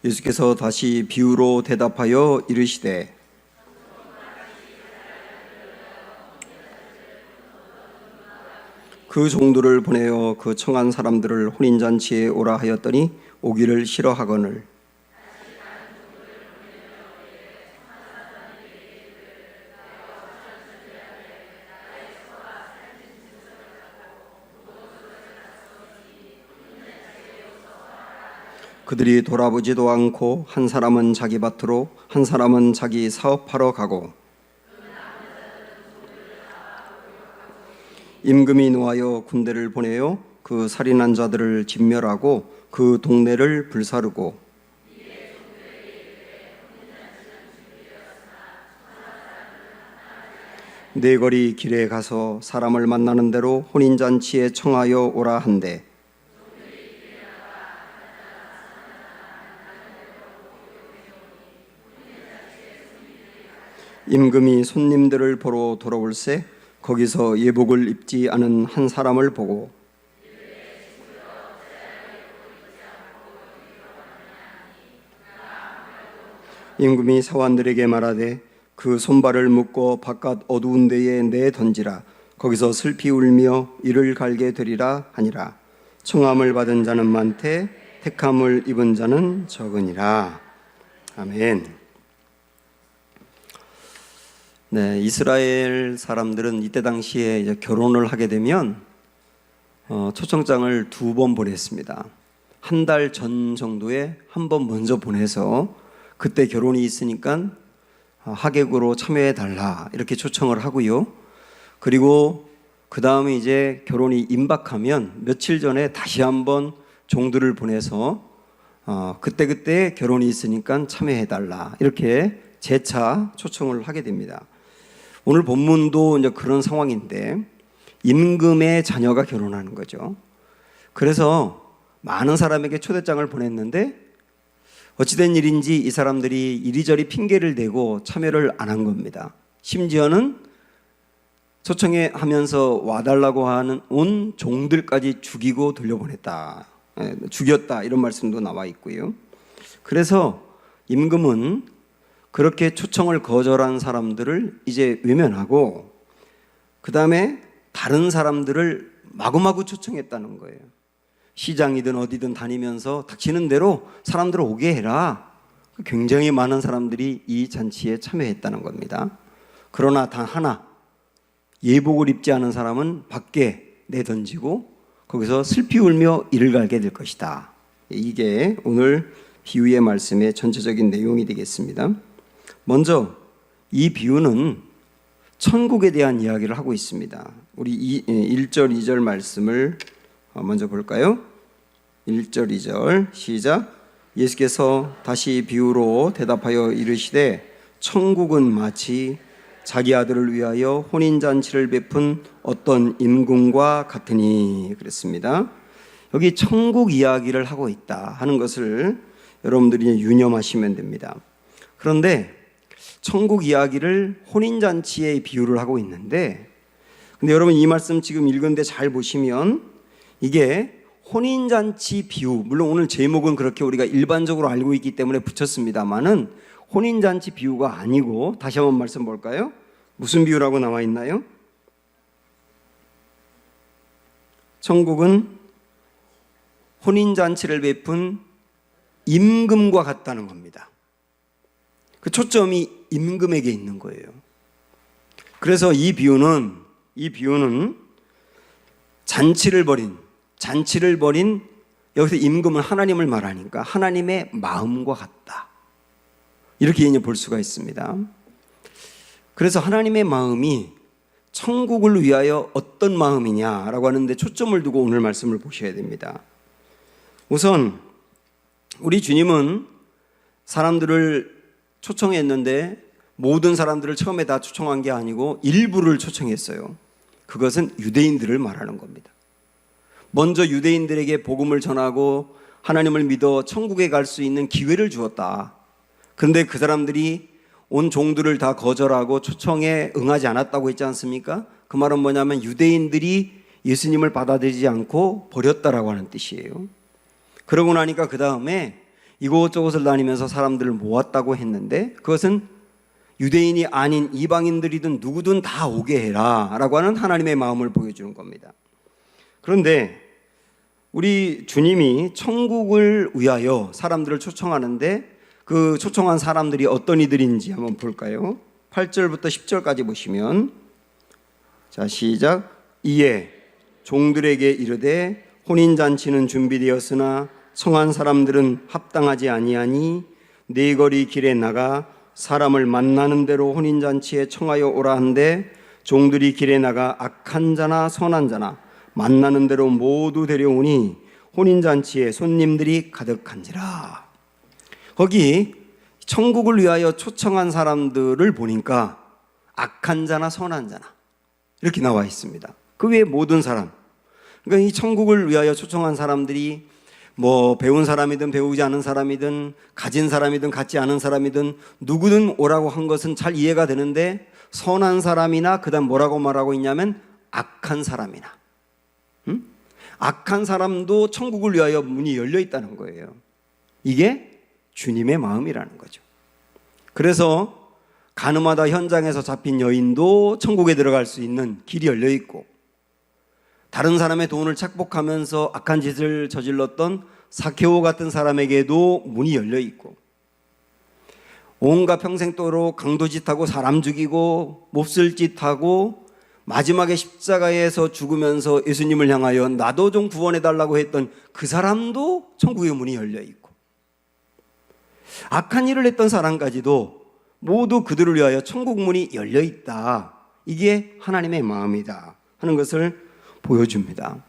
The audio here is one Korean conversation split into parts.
예수께서 다시 비유로 대답하여 이르시되 그 종들을 보내어 그 청한 사람들을 혼인잔치에 오라 하였더니 오기를 싫어하거늘 그들이 돌아보지도 않고 한 사람은 자기 밭으로 한 사람은 자기 사업하러 가고 임금이 노하여 군대를 보내어 그 살인한 자들을 진멸하고 그 동네를 불사르고 네거리 길에 가서 사람을 만나는 대로 혼인잔치에 청하여 오라 한대 임금이 손님들을 보러 돌아올새 거기서 예복을 입지 않은 한 사람을 보고 임금이 사원들에게 말하되 그 손발을 묶어 바깥 어두운 데에 내던지라 거기서 슬피 울며 이를 갈게 되리라 하니라. 청함을 받은 자는 많되 택함을 입은 자는 적으니라. 아멘. 네, 이스라엘 사람들은 이때 당시에 이제 결혼을 하게 되면 초청장을 2번 보냈습니다. 한 달 전 정도에 한 번 먼저 보내서 그때 결혼이 있으니까 하객으로 참여해 달라 이렇게 초청을 하고요. 그리고 그 다음에 이제 결혼이 임박하면 며칠 전에 다시 한번 종들을 보내서 그때 결혼이 있으니까 참여해 달라 이렇게 재차 초청을 하게 됩니다. 오늘 본문도 이제 그런 상황인데 임금의 자녀가 결혼하는 거죠. 그래서 많은 사람에게 초대장을 보냈는데 어찌된 일인지 이 사람들이 이리저리 핑계를 대고 참여를 안 한 겁니다. 심지어는 초청해 하면서 와달라고 하는 온 종들까지 죽이고 돌려보냈다. 죽였다 이런 말씀도 나와 있고요. 그래서 임금은 그렇게 초청을 거절한 사람들을 이제 외면하고 그 다음에 다른 사람들을 마구마구 초청했다는 거예요. 시장이든 어디든 다니면서 닥치는 대로 사람들을 오게 해라. 굉장히 많은 사람들이 이 잔치에 참여했다는 겁니다. 그러나 단 하나 예복을 입지 않은 사람은 밖에 내던지고 거기서 슬피 울며 이를 갈게 될 것이다. 이게 오늘 비유의 말씀의 전체적인 내용이 되겠습니다. 먼저 이 비유는 천국에 대한 이야기를 하고 있습니다. 우리 1절 2절 말씀을 먼저 볼까요? 1절 2절 시작. 예수께서 다시 비유로 대답하여 이르시되 천국은 마치 자기 아들을 위하여 혼인잔치를 베푼 어떤 임금과 같으니 그랬습니다. 여기 천국 이야기를 하고 있다 하는 것을 여러분들이 유념하시면 됩니다. 그런데 천국 이야기를 혼인잔치에 비유를 하고 있는데 근데 여러분 이 말씀 지금 읽은데 잘 보시면 이게 혼인잔치 비유, 물론 오늘 제목은 그렇게 우리가 일반적으로 알고 있기 때문에 붙였습니다만은 혼인잔치 비유가 아니고 다시 한번 말씀 볼까요? 무슨 비유라고 나와 있나요? 천국은 혼인잔치를 베푼 임금과 같다는 겁니다. 그 초점이 임금에게 있는 거예요. 그래서 이 비유는 잔치를 벌인 여기서 임금은 하나님을 말하니까 하나님의 마음과 같다. 이렇게 이제 볼 수가 있습니다. 그래서 하나님의 마음이 천국을 위하여 어떤 마음이냐라고 하는데 초점을 두고 오늘 말씀을 보셔야 됩니다. 우선 우리 주님은 사람들을 초청했는데 모든 사람들을 처음에 다 초청한 게 아니고 일부를 초청했어요. 그것은 유대인들을 말하는 겁니다. 먼저 유대인들에게 복음을 전하고 하나님을 믿어 천국에 갈 수 있는 기회를 주었다. 그런데 그 사람들이 온 종들을 다 거절하고 초청에 응하지 않았다고 했지 않습니까? 그 말은 뭐냐면 유대인들이 예수님을 받아들이지 않고 버렸다라고 하는 뜻이에요. 그러고 나니까 그 다음에 이곳저곳을 다니면서 사람들을 모았다고 했는데 그것은 유대인이 아닌 이방인들이든 누구든 다 오게 해라 라고 하는 하나님의 마음을 보여주는 겁니다. 그런데 우리 주님이 천국을 위하여 사람들을 초청하는데 그 초청한 사람들이 어떤 이들인지 한번 볼까요? 8절부터 10절까지 보시면, 자, 시작. 이에 종들에게 이르되 혼인잔치는 준비되었으나 청한 사람들은 합당하지 아니하니 네 거리 길에 나가 사람을 만나는 대로 혼인잔치에 청하여 오라 한데 종들이 길에 나가 악한 자나 선한 자나 만나는 대로 모두 데려오니 혼인잔치에 손님들이 가득한지라. 거기 천국을 위하여 초청한 사람들을 보니까 악한 자나 선한 자나 이렇게 나와 있습니다. 그 외에 모든 사람, 그러니까 이 천국을 위하여 초청한 사람들이 뭐 배운 사람이든 배우지 않은 사람이든 가진 사람이든 갖지 않은 사람이든 누구든 오라고 한 것은 잘 이해가 되는데, 선한 사람이나 그다음 뭐라고 말하고 있냐면 악한 사람이나 악한 사람도 천국을 위하여 문이 열려 있다는 거예요. 이게 주님의 마음이라는 거죠. 그래서 가늠하다 현장에서 잡힌 여인도 천국에 들어갈 수 있는 길이 열려 있고, 다른 사람의 돈을 착복하면서 악한 짓을 저질렀던 사케오 같은 사람에게도 문이 열려 있고, 온갖 평생도록 강도짓하고 사람 죽이고 몹쓸 짓하고 마지막에 십자가에서 죽으면서 예수님을 향하여 나도 좀 구원해달라고 했던 그 사람도 천국의 문이 열려 있고, 악한 일을 했던 사람까지도 모두 그들을 위하여 천국 문이 열려 있다. 이게 하나님의 마음이다 하는 것을 보여줍니다.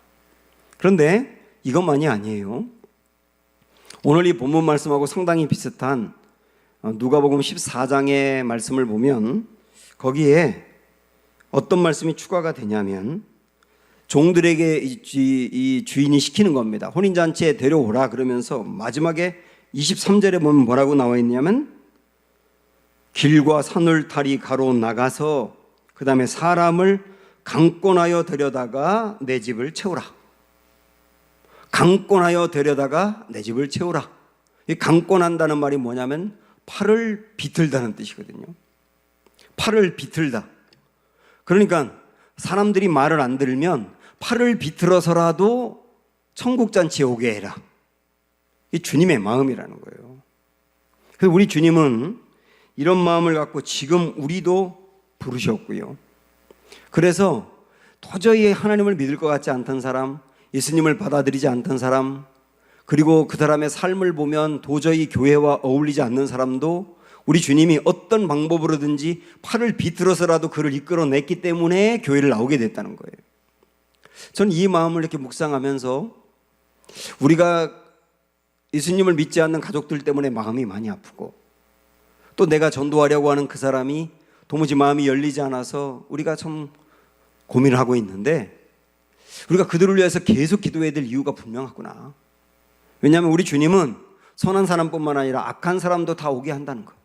그런데 이것만이 아니에요. 오늘 이 본문 말씀하고 상당히 비슷한 누가복음 14장의 말씀을 보면 거기에 어떤 말씀이 추가가 되냐면, 종들에게 이 주인이 시키는 겁니다. 혼인잔치에 데려오라 그러면서 마지막에 23절에 보면 뭐라고 나와 있냐면, 길과 산울타리 가로 나가서 그 다음에 사람을 강권하여 데려다가 내 집을 채우라. 강권하여 데려다가 내 집을 채우라. 이 강권한다는 말이 뭐냐면 팔을 비틀다는 뜻이거든요. 팔을 비틀다. 그러니까 사람들이 말을 안 들으면 팔을 비틀어서라도 천국잔치에 오게 해라. 이 주님의 마음이라는 거예요. 그래서 우리 주님은 이런 마음을 갖고 지금 우리도 부르셨고요. 그래서 도저히 하나님을 믿을 것 같지 않던 사람, 예수님을 받아들이지 않던 사람, 그리고 그 사람의 삶을 보면 도저히 교회와 어울리지 않는 사람도 우리 주님이 어떤 방법으로든지 팔을 비틀어서라도 그를 이끌어냈기 때문에 교회를 나오게 됐다는 거예요. 저는 이 마음을 이렇게 묵상하면서 우리가 예수님을 믿지 않는 가족들 때문에 마음이 많이 아프고, 또 내가 전도하려고 하는 그 사람이 도무지 마음이 열리지 않아서 우리가 참 고민을 하고 있는데, 우리가 그들을 위해서 계속 기도해야 될 이유가 분명하구나. 왜냐하면 우리 주님은 선한 사람뿐만 아니라 악한 사람도 다 오게 한다는 거예요.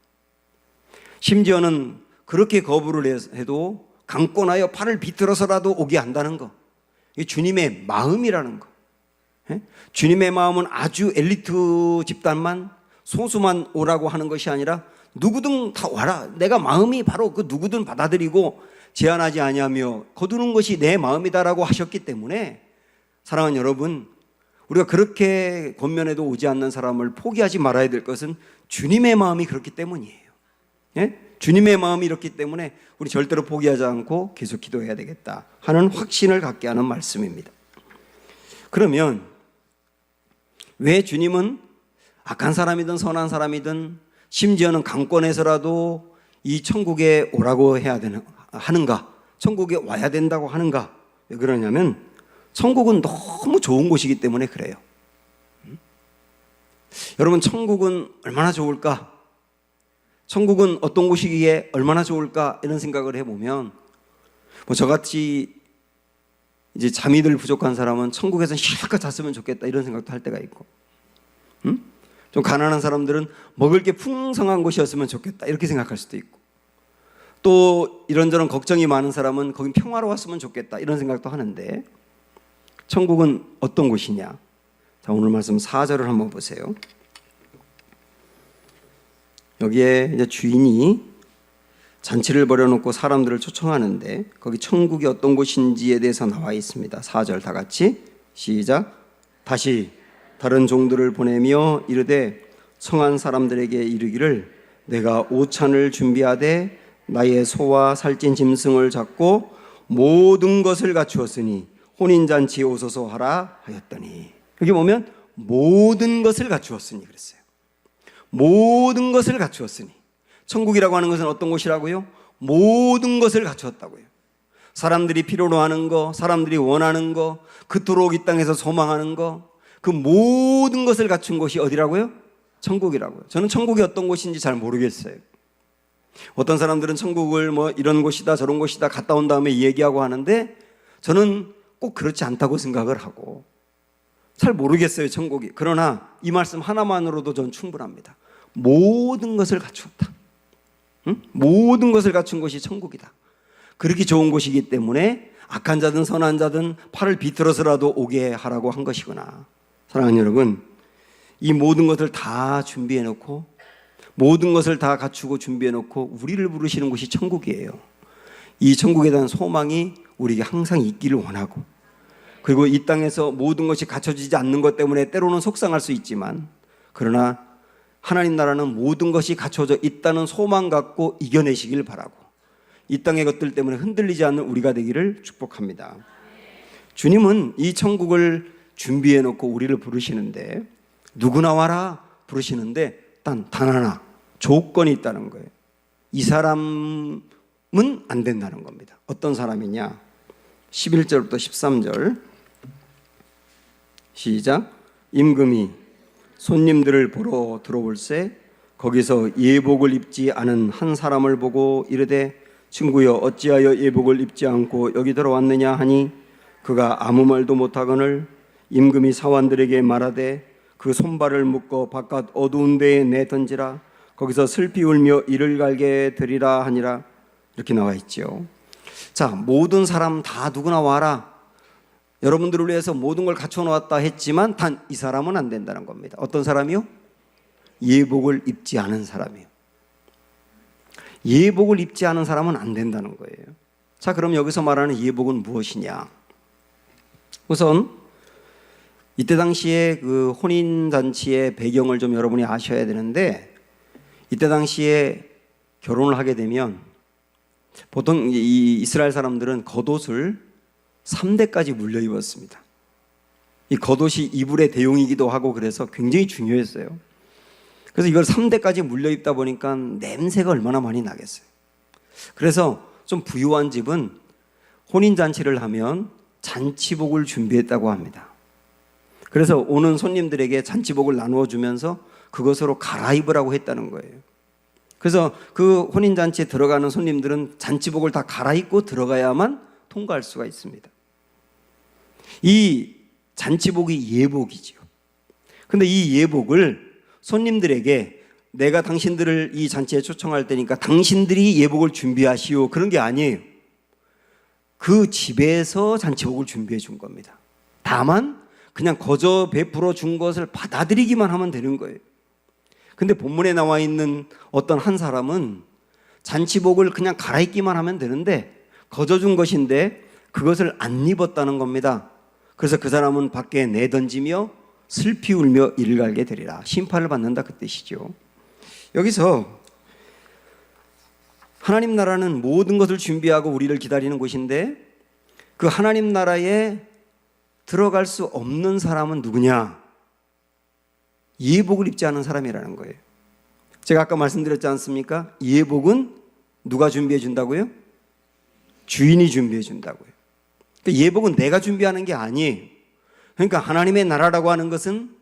심지어는 그렇게 거부를 해도 강권하여 팔을 비틀어서라도 오게 한다는 거. 이게 주님의 마음이라는 거. 주님의 마음은 아주 엘리트 집단만, 소수만 오라고 하는 것이 아니라 누구든 다 와라. 내가 마음이 바로 그 누구든 받아들이고 제한하지 아니하며 거두는 것이 내 마음이다라고 하셨기 때문에, 사랑하는 여러분, 우리가 그렇게 권면해도 오지 않는 사람을 포기하지 말아야 될 것은 주님의 마음이 그렇기 때문이에요. 예? 주님의 마음이 이렇기 때문에 우리 절대로 포기하지 않고 계속 기도해야 되겠다 하는 확신을 갖게 하는 말씀입니다. 그러면 왜 주님은 악한 사람이든 선한 사람이든 심지어는 강권해서라도 이 천국에 오라고 하는가? 천국에 와야 된다고 하는가? 왜 그러냐면 천국은 너무 좋은 곳이기 때문에 그래요. 여러분, 천국은 얼마나 좋을까? 천국은 어떤 곳이기에 얼마나 좋을까? 이런 생각을 해보면, 뭐 저같이 이제 잠이 들 부족한 사람은 천국에서 실컷 잤으면 좋겠다 이런 생각도 할 때가 있고, 좀 가난한 사람들은 먹을 게 풍성한 곳이었으면 좋겠다 이렇게 생각할 수도 있고, 또 이런저런 걱정이 많은 사람은 거긴 평화로웠으면 좋겠다 이런 생각도 하는데, 천국은 어떤 곳이냐? 자, 오늘 말씀 4절을 한번 보세요. 여기에 이제 주인이 잔치를 벌여놓고 사람들을 초청하는데 거기 천국이 어떤 곳인지에 대해서 나와 있습니다. 4절 다 같이 시작. 다시 다른 종들을 보내며 이르되 청한 사람들에게 이르기를 내가 오찬을 준비하되 나의 소와 살찐 짐승을 잡고 모든 것을 갖추었으니 혼인잔치에 오소서 하라 하였더니, 여기 보면 모든 것을 갖추었으니 그랬어요. 모든 것을 갖추었으니. 천국이라고 하는 것은 어떤 곳이라고요? 모든 것을 갖추었다고요. 사람들이 필요로 하는 거, 사람들이 원하는 거, 그토록 이 땅에서 소망하는 거, 그 모든 것을 갖춘 곳이 어디라고요? 천국이라고요. 저는 천국이 어떤 곳인지 잘 모르겠어요. 어떤 사람들은 천국을 뭐 이런 곳이다 저런 곳이다 갔다 온 다음에 얘기하고 하는데 저는 꼭 그렇지 않다고 생각을 하고 잘 모르겠어요, 천국이. 그러나 이 말씀 하나만으로도 전 충분합니다. 모든 것을 갖추었다. 응? 모든 것을 갖춘 곳이 천국이다. 그렇게 좋은 곳이기 때문에 악한 자든 선한 자든 팔을 비틀어서라도 오게 하라고 한 것이구나. 사랑하는 여러분, 이 모든 것을 다 준비해 놓고 모든 것을 다 갖추고 준비해 놓고 우리를 부르시는 곳이 천국이에요. 이 천국에 대한 소망이 우리에게 항상 있기를 원하고, 그리고 이 땅에서 모든 것이 갖춰지지 않는 것 때문에 때로는 속상할 수 있지만, 그러나 하나님 나라는 모든 것이 갖춰져 있다는 소망 갖고 이겨내시길 바라고, 이 땅의 것들 때문에 흔들리지 않는 우리가 되기를 축복합니다. 주님은 이 천국을 준비해 놓고 우리를 부르시는데, 누구나 와라 부르시는데 단 하나 조건이 있다는 거예요. 이 사람은 안 된다는 겁니다. 어떤 사람이냐? 11절부터 13절 시작. 임금이 손님들을 보러 들어올세 거기서 예복을 입지 않은 한 사람을 보고 이르되 친구여 어찌하여 예복을 입지 않고 여기 들어왔느냐 하니 그가 아무 말도 못하거늘 임금이 사환들에게 말하되 그 손발을 묶어 바깥 어두운 데에 내던지라 거기서 슬피 울며 이를 갈게 되리라 하니라. 이렇게 나와 있죠. 자, 모든 사람 다 누구나 와라. 여러분들을 위해서 모든 걸 갖춰 놓았다 했지만 단 이 사람은 안 된다는 겁니다. 어떤 사람이요? 예복을 입지 않은 사람이요. 예복을 입지 않은 사람은 안 된다는 거예요. 자, 그럼 여기서 말하는 예복은 무엇이냐? 우선 이때 당시에 그 혼인잔치의 배경을 좀 여러분이 아셔야 되는데, 이때 당시에 결혼을 하게 되면 보통 이 이스라엘 사람들은 겉옷을 3대까지 물려 입었습니다. 이 겉옷이 이불의 대용이기도 하고 그래서 굉장히 중요했어요. 그래서 이걸 3대까지 물려 입다 보니까 냄새가 얼마나 많이 나겠어요. 그래서 좀 부유한 집은 혼인잔치를 하면 잔치복을 준비했다고 합니다. 그래서 오는 손님들에게 잔치복을 나누어 주면서 그것으로 갈아입으라고 했다는 거예요. 그래서 그 혼인잔치에 들어가는 손님들은 잔치복을 다 갈아입고 들어가야만 통과할 수가 있습니다. 이 잔치복이 예복이죠. 근데 이 예복을 손님들에게 내가 당신들을 이 잔치에 초청할 테니까 당신들이 예복을 준비하시오, 그런 게 아니에요. 그 집에서 잔치복을 준비해 준 겁니다. 다만 그냥 거저 베풀어 준 것을 받아들이기만 하면 되는 거예요. 근데 본문에 나와 있는 어떤 한 사람은 잔치복을 그냥 갈아입기만 하면 되는데 거저 준 것인데 그것을 안 입었다는 겁니다. 그래서 그 사람은 밖에 내던지며 슬피 울며 이를 갈게 되리라. 심판을 받는다, 그 뜻이죠. 여기서 하나님 나라는 모든 것을 준비하고 우리를 기다리는 곳인데, 그 하나님 나라에 들어갈 수 없는 사람은 누구냐? 예복을 입지 않은 사람이라는 거예요. 제가 아까 말씀드렸지 않습니까? 예복은 누가 준비해 준다고요? 주인이 준비해 준다고요. 예복은 내가 준비하는 게 아니에요. 그러니까 하나님의 나라라고 하는 것은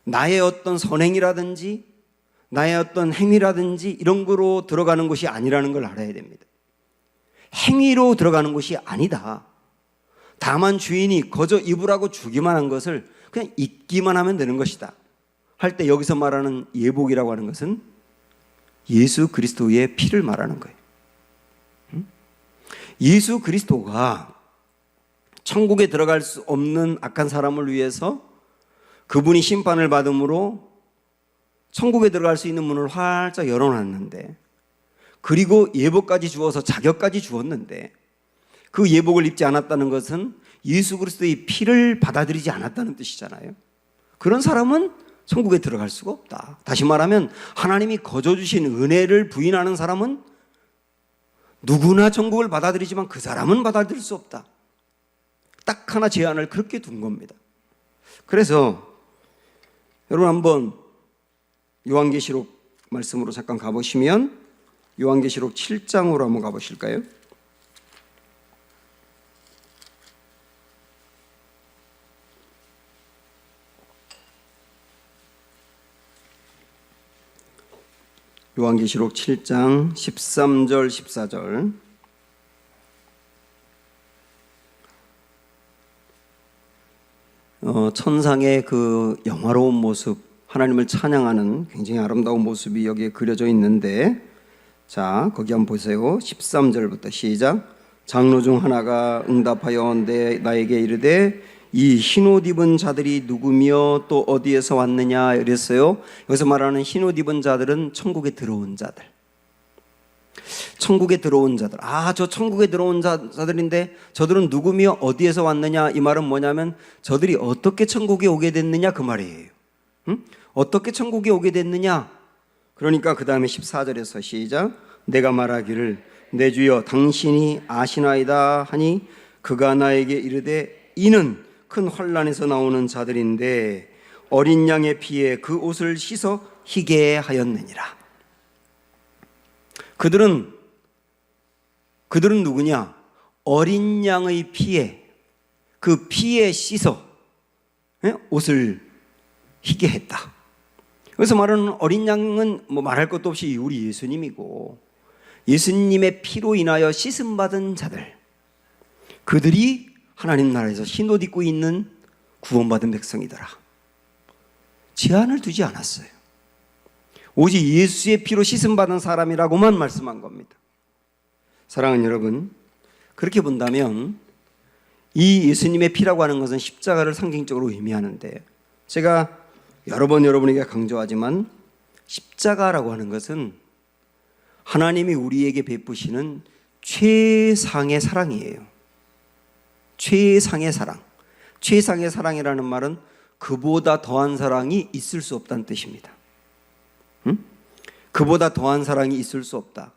나의 어떤 선행이라든지 나의 어떤 행위라든지 이런 거로 들어가는 것이 아니라는 걸 알아야 됩니다. 행위로 들어가는 것이 아니다. 다만 주인이 거저 입으라고 주기만 한 것을 그냥 입기만 하면 되는 것이다 할 때 여기서 말하는 예복이라고 하는 것은 예수 그리스도의 피를 말하는 거예요. 예수 그리스도가 천국에 들어갈 수 없는 악한 사람을 위해서 그분이 심판을 받음으로 천국에 들어갈 수 있는 문을 활짝 열어놨는데, 그리고 예복까지 주어서 자격까지 주었는데, 그 예복을 입지 않았다는 것은 예수 그리스도의 피를 받아들이지 않았다는 뜻이잖아요. 그런 사람은 천국에 들어갈 수가 없다. 다시 말하면 하나님이 거저 주신 은혜를 부인하는 사람은 누구나 천국을 받아들이지만 그 사람은 받아들일 수 없다. 딱 하나 제한을 그렇게 둔 겁니다. 그래서 여러분 한번 요한계시록 말씀으로 잠깐 가보시면 요한계시록 7장으로 한번 가보실까요? 요한계시록 7장 13절 14절. 천상의 그 영화로운 모습, 하나님을 찬양하는 굉장히 아름다운 모습이 여기에 그려져 있는데, 자, 거기 한번 보세요. 13절부터 시작. 장로 중 하나가 응답하여 나에게 이르되 이 흰옷 입은 자들이 누구며 또 어디에서 왔느냐 이랬어요. 여기서 말하는 흰옷 입은 자들은 천국에 들어온 자들. 천국에 들어온 자들. 저 천국에 들어온 자들인데 저들은 누구며 어디에서 왔느냐, 이 말은 뭐냐면 저들이 어떻게 천국에 오게 됐느냐 그 말이에요. 어떻게 천국에 오게 됐느냐. 그러니까 그 다음에 14절에서 시작. 내가 말하기를 내 주여 당신이 아시나이다 하니 그가 나에게 이르되 이는 큰 환난에서 나오는 자들인데 어린 양의 피에 그 옷을 씻어 희게 하였느니라. 그들은 누구냐? 어린 양의 피에, 그 피에 씻어 옷을 희게 했다. 그래서 말하는 어린 양은 뭐 말할 것도 없이 우리 예수님이고, 예수님의 피로 인하여 씻음 받은 자들, 그들이 하나님 나라에서 흰옷 입고 있는 구원받은 백성이더라. 제한을 두지 않았어요. 오직 예수의 피로 씻음 받은 사람이라고만 말씀한 겁니다. 사랑하는 여러분, 그렇게 본다면 이 예수님의 피라고 하는 것은 십자가를 상징적으로 의미하는데, 제가 여러 번 여러분에게 강조하지만 십자가라고 하는 것은 하나님이 우리에게 베푸시는 최상의 사랑이에요. 최상의 사랑. 최상의 사랑이라는 말은 그보다 더한 사랑이 있을 수 없다는 뜻입니다. 그보다 더한 사랑이 있을 수 없다.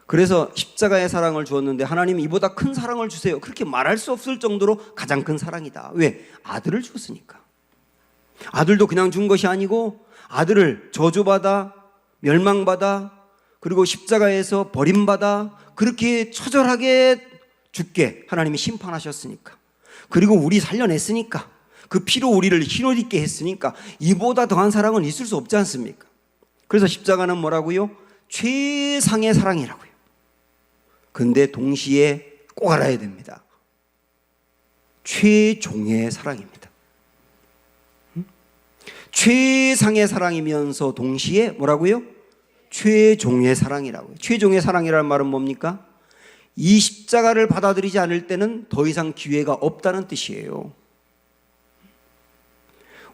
그래서 십자가의 사랑을 주었는데 하나님이 이보다 큰 사랑을 주세요, 그렇게 말할 수 없을 정도로 가장 큰 사랑이다. 왜? 아들을 줬으니까. 아들도 그냥 준 것이 아니고 아들을 저주받아 멸망받아 그리고 십자가에서 버림받아 그렇게 처절하게 죽게 하나님이 심판하셨으니까, 그리고 우리 살려냈으니까, 그 피로 우리를 흰옷 입게 했으니까 이보다 더한 사랑은 있을 수 없지 않습니까? 그래서 십자가는 뭐라고요? 최상의 사랑이라고요. 근데 동시에 꼭 알아야 됩니다. 최종의 사랑입니다. 최상의 사랑이면서 동시에 뭐라고요? 최종의 사랑이라고요. 최종의 사랑이라는 말은 뭡니까? 이 십자가를 받아들이지 않을 때는 더 이상 기회가 없다는 뜻이에요.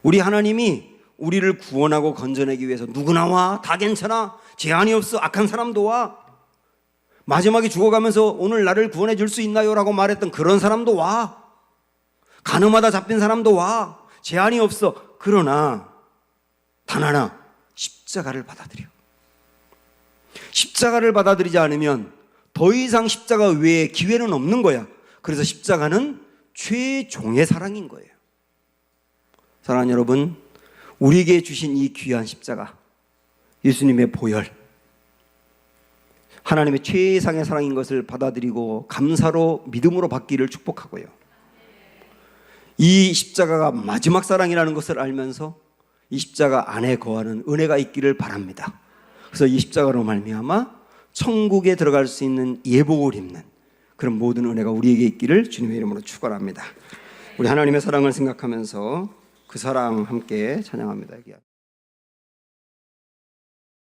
우리 하나님이 우리를 구원하고 건져내기 위해서 누구나 와, 다 괜찮아, 제한이 없어, 악한 사람도 와, 마지막에 죽어가면서 오늘 나를 구원해 줄 수 있나요? 라고 말했던 그런 사람도 와, 가늠하다 잡힌 사람도 와, 제한이 없어. 그러나 단 하나, 십자가를 받아들여. 십자가를 받아들이지 않으면 더 이상 십자가 외에 기회는 없는 거야. 그래서 십자가는 최종의 사랑인 거예요. 사랑하는 여러분, 우리에게 주신 이 귀한 십자가, 예수님의 보혈, 하나님의 최상의 사랑인 것을 받아들이고 감사로 믿음으로 받기를 축복하고요, 이 십자가가 마지막 사랑이라는 것을 알면서 이 십자가 안에 거하는 은혜가 있기를 바랍니다. 그래서 이 십자가로 말미암아 천국에 들어갈 수 있는 예복을 입는 그런 모든 은혜가 우리에게 있기를 주님의 이름으로 축원합니다. 우리 하나님의 사랑을 생각하면서 그 사랑 함께 찬양합니다.